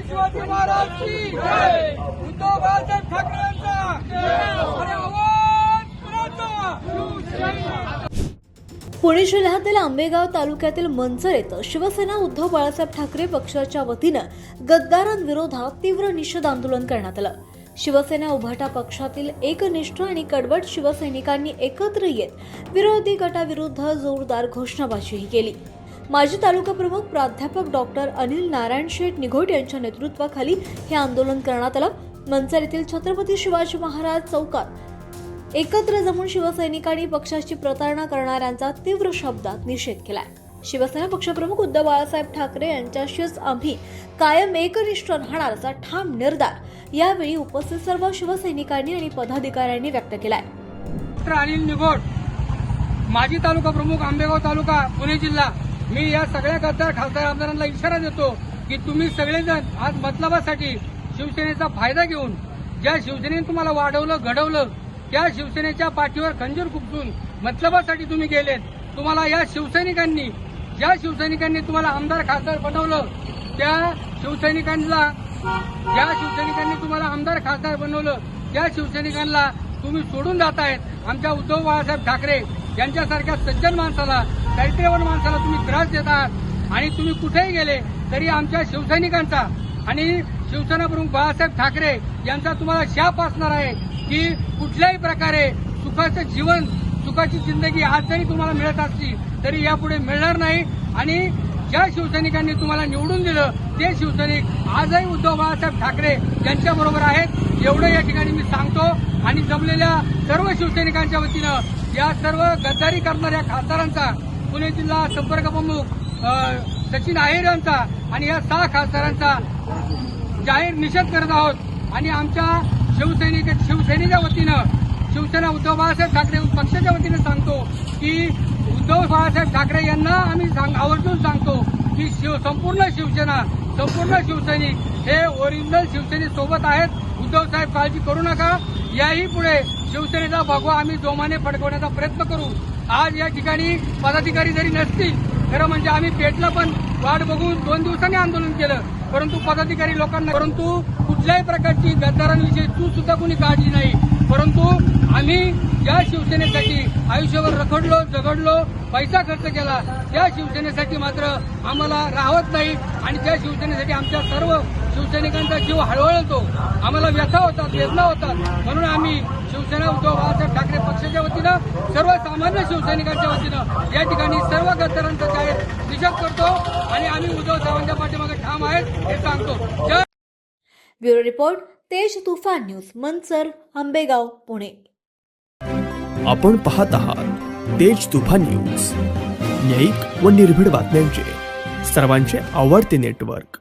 शिवाजी महाराज की जय. उद्धव बाळासाहेब ठाकरेंचा अरे आवाज कुणाचा? शिवसेना. पुणे जिल्ह्यातील आंबेगाव तालुक्यातील मंचर येथे शिवसेना उद्धव बाळासाहेब ठाकरे पक्षाच्या वतीनं गद्दारांविरोधात तीव्र निषेध आंदोलन करण्यात आलं. शिवसेना उभाटा पक्षातील एकनिष्ठ आणि कडवट शिवसैनिकांनी एकत्र येत विरोधी गटाविरुद्ध जोरदार घोषणाबाजीही केली. माजी तालुका प्रमुख प्राध्यापक डॉक्टर अनिल नारायण शेठ निघोट यांच्या नेतृत्वाखाली हे आंदोलन करण्यात आलं. मंचर येथील छत्रपती शिवाजी महाराज चौकात एकत्र जमून शिवसैनिकांनी पक्षाची प्रतारणा करणाऱ्यांचा तीव्र शब्दात निषेध केलाय. शिवसेना पक्षप्रमुख उद्धव बाळासाहेब ठाकरे यांच्याशीच आम्ही कायम एकनिष्ठ राहणार असा ठाम निर्धार यावेळी उपस्थित सर्व शिवसैनिकांनी आणि पदाधिकाऱ्यांनी व्यक्त केलाय. डॉक्टर अनिल निघोट, माजी तालुका प्रमुख आंबेगाव तालुका पुणे जिल्हा. मी या सगळ्या गद्दार खासदार आमदारांना इशारा देतो की तुम्ही सगळेजण आज मतलबासाठी शिवसेनेचा फायदा घेऊन ज्या शिवसेनेने तुम्हाला वाढवलं घडवलं त्या शिवसेनेच्या पाठीवर खंजीर खुपसून मतलबासाठी तुम्ही गेलेत. तुम्हाला या शिवसैनिकांनी ज्या शिवसैनिकांनी तुम्हाला आमदार खासदार बनवलं त्या शिवसैनिकांना तुम्हाला आमदार खासदार बनवलं त्या शिवसैनिकांना तुम्ही सोडून जातायत. आमच्या उद्धव बाळासाहेब ठाकरे यांच्यासारख्या सज्जन माणसाला, चारित्र्यवान माणसाला तुम्ही त्रास देत आहात आणि तुम्ही कुठेही गेले तरी आमच्या शिवसैनिकांचा आणि शिवसेना प्रमुख बाळासाहेब ठाकरे यांचा तुम्हाला शाप असणार आहे की कुठल्याही प्रकारे सुखाचं जीवन, सुखाची जिंदगी आज जरी तुम्हाला मिळत असली तरी यापुढे मिळणार नाही. आणि ज्या शिवसैनिकांनी तुम्हाला निवडून दिलं ते शिवसैनिक आजही उद्धव बाळासाहेब ठाकरे यांच्याबरोबर आहेत एवढं या ठिकाणी मी सांगतो. आणि जमलेल्या सर्व शिवसैनिकांच्या वतीनं या सर्व गद्दारी करणाऱ्या खासदारांचा, पुणे जिल्हा संपर्क प्रमुख सचिन आहेर यांचा आणि या 6 खासदारांचा जाहीर निषेध करत आहोत. आणि आमच्या शिवसेनेच्या वतीनं शिवसेना उद्धव बाळासाहेब ठाकरे पक्षाच्या वतीनं सांगतो की उद्धव बाळासाहेब ठाकरे यांना आम्ही आवर्जून सांगतो की संपूर्ण शिवसेना, संपूर्ण शिवसैनिक हे ओरिजिनल शिवसेनेसोबत आहेत. उद्धव साहेब काळजी करू नका. याही पुढे शिवसेनेचा भगवा आम्ही जोमाने फडकवण्याचा प्रयत्न करू. आज या ठिकाणी पदाधिकारी जरी नसतील, खरं म्हणजे आम्ही पेटला पण वाट बघून 2 दिवसांनी आंदोलन केलं, परंतु पदाधिकारी लोकांना कुठल्याही प्रकारची गद्दारांविषयी तू सुद्धा कोणी काढली नाही. परंतु आम्ही ज्या शिवसेनेसाठी आयुष्यभर रखडलो, झगडलो, पैसा खर्च केला त्या शिवसेनेसाठी मात्र आम्हाला राहत नाही. आणि त्या शिवसेनेसाठी आमच्या सर्व शिवसैनिकांचा जीव हळहळतो, आम्हाला व्यथा होतात, वेदना होतात. म्हणून आम्ही शिवसेना उद्धव बाळासाहेब ठाकरे पक्षाच्या वतीनं, सर्वसामान्य शिवसैनिकांच्या वतीनं या ठिकाणी सर्व गद्दारांचा जाहीर निषेध करतो आणि आम्ही उद्धव साहेबांच्या पाठीमागे ठाम आहेत हे सांगतो. जय. ब्युरो रिपोर्ट, तेज तुफान न्यूज, मंचर, आंबेगाव, पुणे. आपण पाहत आहात तेज तुफान न्यूज, न्यायिक व निर्भीड बातम्यांचे सर्वांचे आवडते नेटवर्क.